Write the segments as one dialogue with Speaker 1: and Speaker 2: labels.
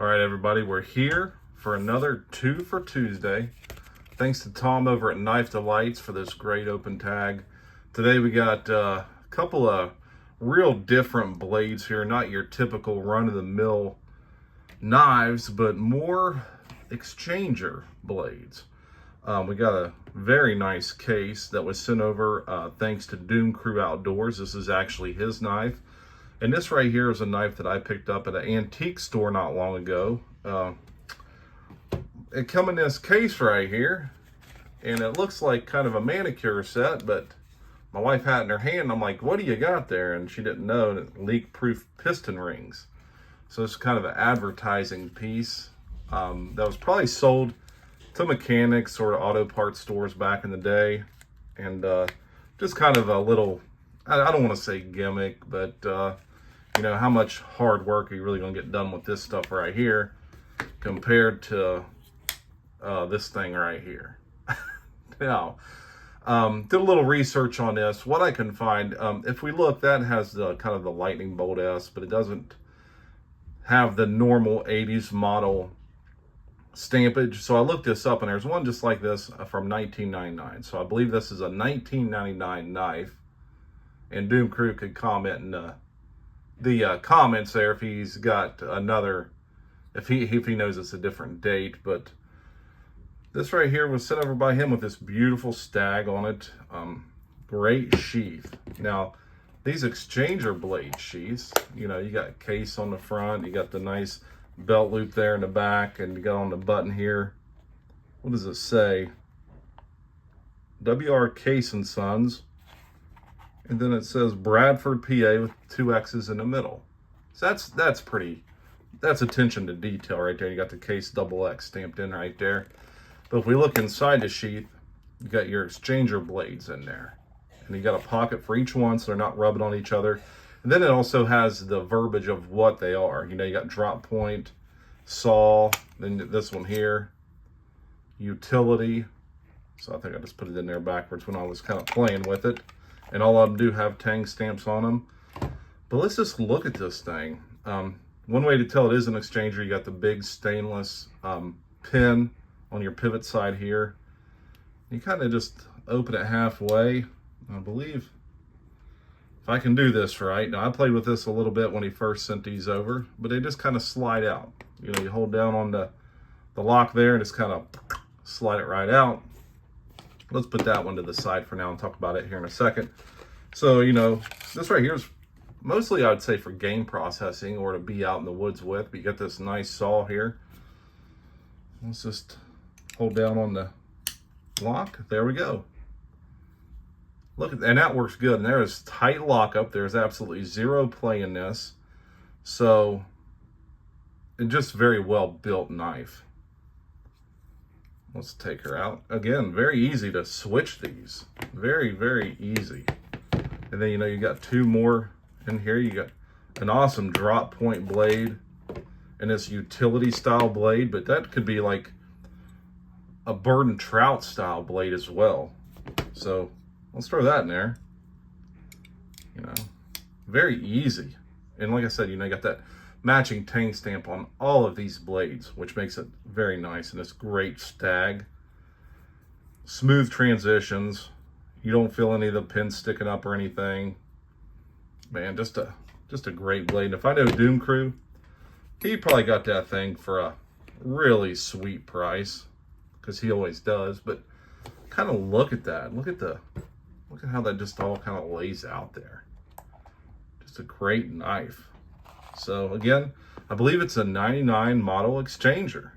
Speaker 1: All right, everybody, we're here for another 2 for Tuesday. Thanks to Tom over at Knife Delights for this great open tag. Today we got a couple of real different blades here, not your typical run-of-the-mill knives, but more exchanger blades. We got a very nice case that was sent over thanks to Doom Crew Outdoors. This is actually his knife. And this right here is a knife that I picked up at an antique store not long ago. It come in this case right here, and it looks like kind of a manicure set, but my wife had it in her hand. I'm like, what do you got there? And she didn't know, and it leak-proof piston rings. So it's kind of an advertising piece that was probably sold to mechanics or auto parts stores back in the day. And just kind of a little, I don't want to say gimmick, but you know, how much hard work are you really going to get done with this stuff right here compared to this thing right here? Now, did a little research on this. What I can find, if we look, that has the kind of the lightning bolt S, but it doesn't have the normal 80s model stampage. So I looked this up, and there's one just like this from 1999. So I believe this is a 1999 knife. And Doom Crew could comment in the comments there if he's got another, if he knows it's a different date. But this right here was sent over by him with this beautiful stag on it. Great sheath. Now, these exchanger blade sheaths, you know, you got case on the front, you got the nice belt loop there in the back, and you got on the button here, what does it say? WR Case and Sons. And then it says Bradford, PA with 2 X's in the middle. So that's attention to detail right there. You got the Case XX stamped in right there. But if we look inside the sheath, you got your exchanger blades in there. And you got a pocket for each one so they're not rubbing on each other. And then it also has the verbiage of what they are. You know, you got drop point, saw, then this one here, utility. So I think I just put it in there backwards when I was kind of playing with it. And all of them do have tang stamps on them. But let's just look at this thing. One way to tell it is an exchanger, you got the big stainless pin on your pivot side here. You kind of just open it halfway. I believe, if I can do this right. Now, I played with this a little bit when he first sent these over, but they just kind of slide out. You know, you hold down on the lock there and just kind of slide it right out. Let's put that one to the side for now and talk about it here in a second. So, you know, this right here is mostly, I would say, for game processing or to be out in the woods with. But you got this nice saw here. Let's just hold down on the lock. There we go. Look at, and that works good. And there is tight lockup. There's absolutely zero play in this. So, and just very well built knife. Let's take her out. Again, very easy to switch these. Very, very easy. And then, you know, you got 2 more in here. You got an awesome drop point blade and this utility style blade, but that could be like a bird and trout style blade as well. So let's throw that in there. You know, very easy. And like I said, you know, you got that matching tang stamp on all of these blades, which makes it very nice. And it's great stag. Smooth transitions. You don't feel any of the pins sticking up or anything. Man, just a great blade. And if I know Doom Crew, he probably got that thing for a really sweet price, because he always does. But kind of look at that. Look at how that just all kind of lays out there. Just a great knife. So again, I believe it's a 99 model exchanger.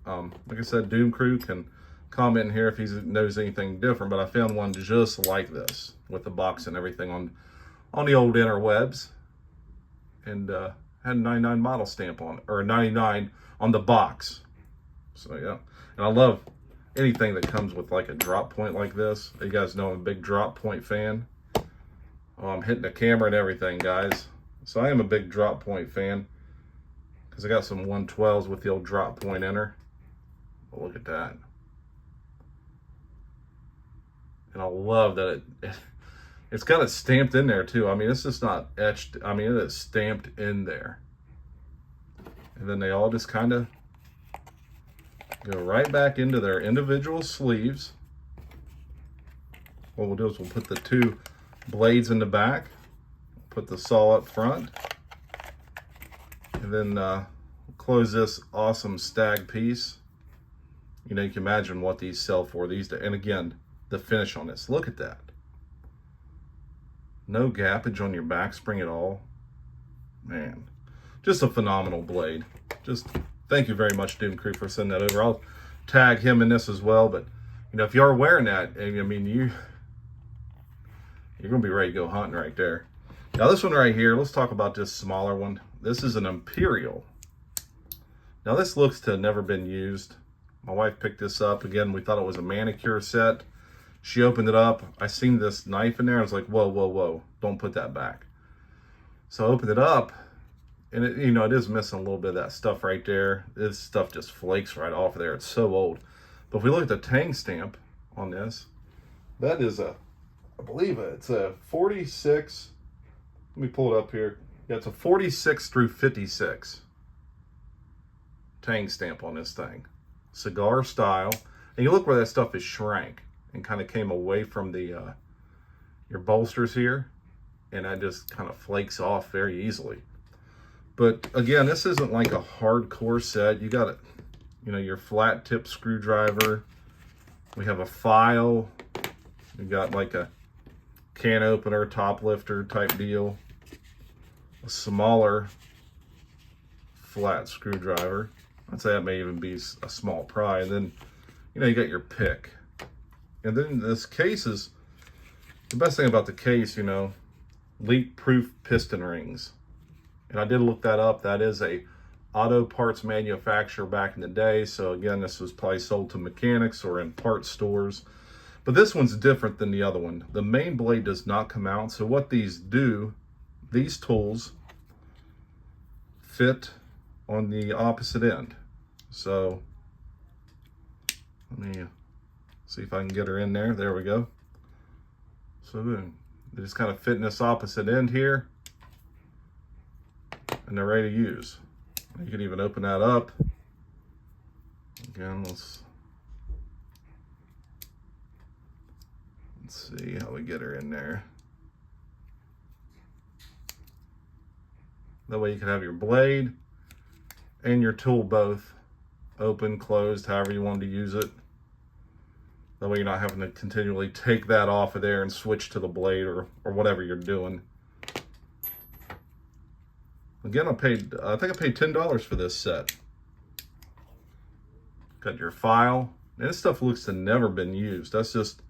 Speaker 1: Like I said, Doom Crew can comment in here if he knows anything different, but I found one just like this with the box and everything on the old interwebs, and had a 99 model stamp on it, or a 99 on the box. So yeah, and I love anything that comes with like a drop point like this. You guys know I'm a big drop point fan. Oh, I'm hitting the camera and everything, guys. So I am a big drop point fan because I got some 112s with the old drop point inner. But look at that. And I love that it's got it stamped in there too. I mean, it's just not etched. I mean, it is stamped in there. And then they all just kind of go right back into their individual sleeves. What we'll do is we'll put the two blades in the back, put the saw up front, and then close this awesome stag piece. You know, you can imagine what these sell for these days. And again, the finish on this, look at that. No gappage on your back spring at all. Man, just a phenomenal blade. Just thank you very much, Doom Crew, for sending that over. I'll tag him in this as well. But you know, if you are wearing that, I mean, you're gonna be ready to go hunting right there. Now this one right here, let's talk about this smaller one. This is an Imperial. Now this looks to have never been used. My wife picked this up. Again, we thought it was a manicure set. She opened it up. I seen this knife in there. I was like, whoa, whoa, whoa, don't put that back. So I opened it up, and it, you know, it is missing a little bit of that stuff right there. This stuff just flakes right off of there. It's so old. But if we look at the tang stamp on this, that is I believe it's a 46. Let me pull it up here. Yeah, it's a 46 through 56 tang stamp on this thing. Cigar style. And you look where that stuff is shrank and kind of came away from the your bolsters here, and that just kind of flakes off very easily. But again, this isn't like a hardcore set. You got it, you know, your flat tip screwdriver. We have a file. We got like a can opener, top lifter type deal. A smaller flat screwdriver. I'd say that may even be a small pry. And then, you know, you got your pick. And then this case is, the best thing about the case, you know, leak-proof piston rings. And I did look that up. That is a auto parts manufacturer back in the day. So again, this was probably sold to mechanics or in parts stores. But this one's different than the other one. The main blade does not come out. So what these do, these tools fit on the opposite end. So let me see if I can get her in there. There we go. So they just kind of fit in this opposite end here, and they're ready to use. You can even open that up. Again, let's see how we get her in there. That way you can have your blade and your tool both open, closed, however you want to use it. That way you're not having to continually take that off of there and switch to the blade or whatever you're doing. Again, I think I paid $10 for this set. Got your file. And this stuff looks to never been used. That's just,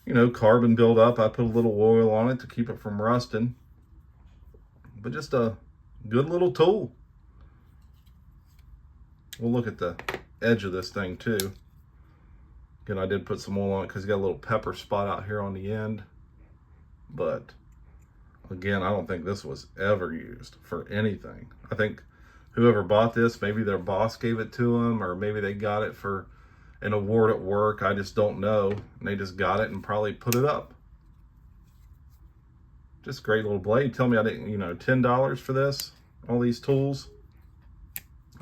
Speaker 1: you know, carbon buildup. I put a little oil on it to keep it from rusting. But just a good little tool. We'll look at the edge of this thing too. Again, I did put some oil on it because it's got a little pepper spot out here on the end. But again, I don't think this was ever used for anything. I think whoever bought this, maybe their boss gave it to them, or maybe they got it for an award at work. I just don't know. And they just got it and probably put it up. Just great little blade. Tell me I didn't, you know, $10 for this, all these tools.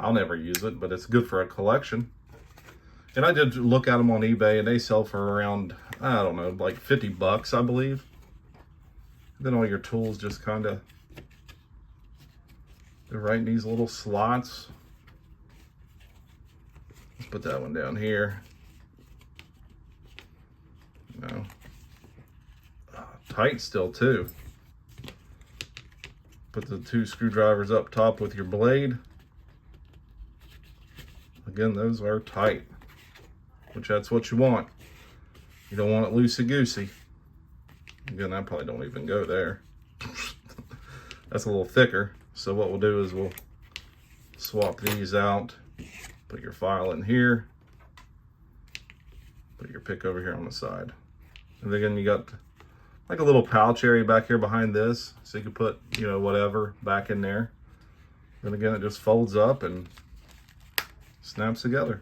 Speaker 1: I'll never use it, but it's good for a collection. And I did look at them on eBay, and they sell for around, I don't know, like 50 bucks, I believe. And then all your tools just kind of, they're right in these little slots. Let's put that one down here. You know, tight still too. Put the two screwdrivers up top with your blade. Again, those are tight, which that's what you want. You don't want it loosey-goosey. Again, I probably don't even go there. That's a little thicker. So what we'll do is we'll swap these out. Put your file in here. Put your pick over here on the side. And again, you got like a little pouch area back here behind this. So you can put, you know, whatever back in there. Then again, it just folds up and snaps together.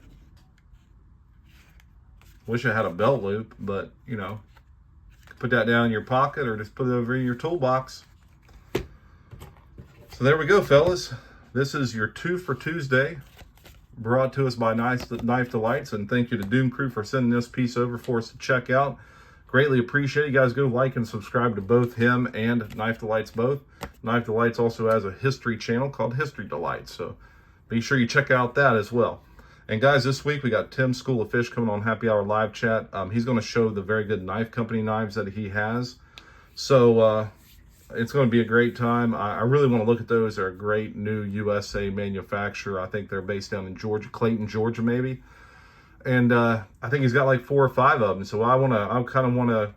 Speaker 1: Wish I had a belt loop, but you know, put that down in your pocket or just put it over in your toolbox. So there we go, fellas. this is your 2 for Tuesday, brought to us by Knife Delights, and thank you to Doom Crew for sending this piece over for us to check out. Greatly appreciate it. You guys go like and subscribe to both him and Knife Delights both. Knife Delights also has a history channel called History Delights, so be sure you check out that as well. And guys, this week we got Tim's School of Fish coming on Happy Hour live chat. He's going to show the very good knife company knives that he has. So it's going to be a great time. I really want to look at those. They're a great new USA manufacturer. I think they're based down in Georgia, Clayton, Georgia, maybe. And I think he's got like 4 or 5 of them. So I kind of want to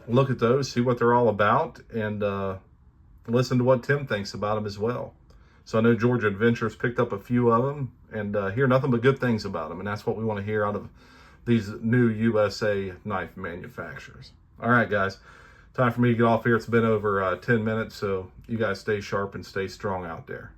Speaker 1: look at those, see what they're all about, and listen to what Tim thinks about them as well. So I know Georgia Adventures picked up a few of them, and hear nothing but good things about them. And that's what we want to hear out of these new USA knife manufacturers. All right, guys. Time for me to get off here. It's been over 10 minutes, so you guys stay sharp and stay strong out there.